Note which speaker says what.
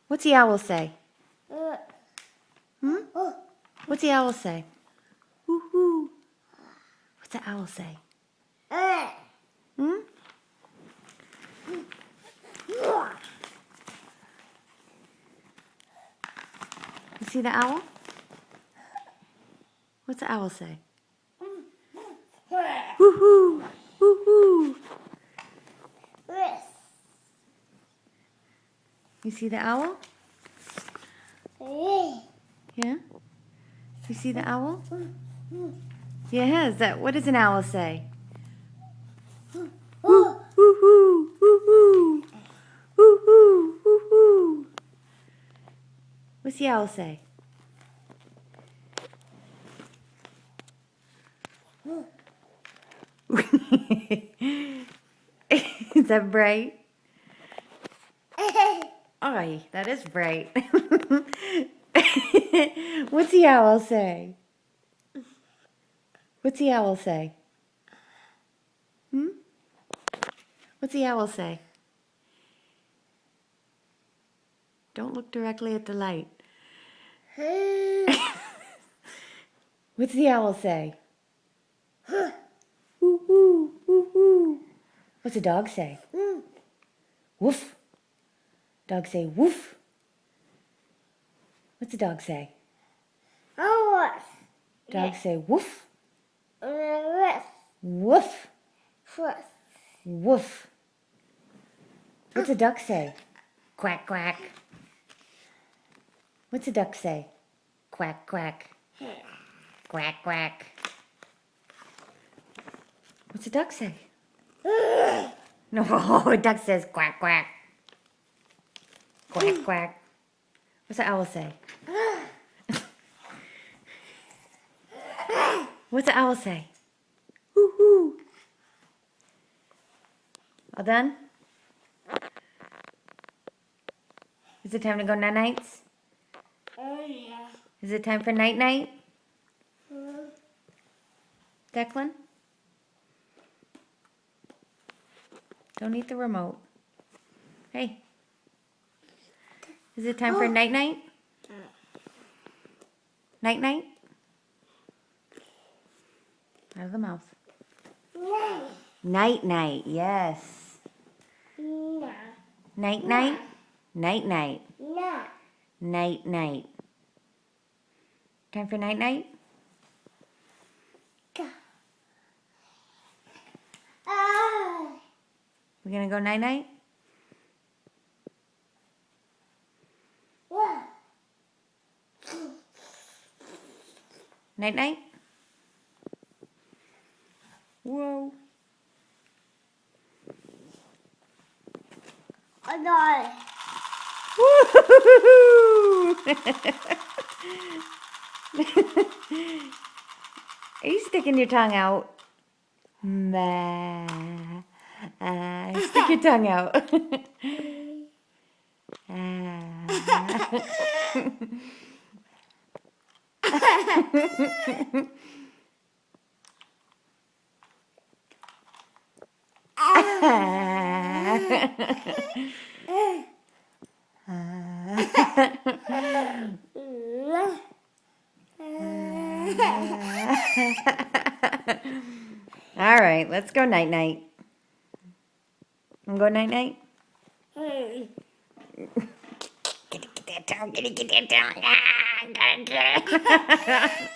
Speaker 1: What's the owl say? Hmm? What's the owl say? Woo-hoo. What's the owl say? Hmm? You see the owl? What's the owl say? Woo-hoo! Woo-hoo! You see the owl? Yeah? You see the owl? Yeah, what does an owl say? Woo, woo-hoo, woo-hoo, woo-hoo, woo-hoo. What's the owl say? Is that bright? Oh, that is bright. What's the owl say? What's the owl say? Hmm? What's the owl say? Don't look directly at the light. What's the owl say? Woo woo woo woo. What's the dog say? Woof. Dog say woof. What's the dog say? Dog say woof. Woof. Woof. What's a duck say? Quack quack. What's a duck say? Quack quack. Quack quack. What's a duck say? No, a duck says quack quack. Quack quack. What's the owl say? What's the owl say? Hoo hoo. All done? Is it time to go night-nights?
Speaker 2: Yeah.
Speaker 1: Is it time for night-night? Declan? Don't eat the remote. Hey. Is it time for night-night? Night-night? Out of the mouth. Night-night, yes. Night-night? Night-night. Night-night. Time for night-night? We're gonna go night-night? Night-night? Whoa. Are you sticking your tongue out? Stick your tongue out. All right, let's go night-night. Go night-night? Get that tongue, get that tongue. Gotta get it.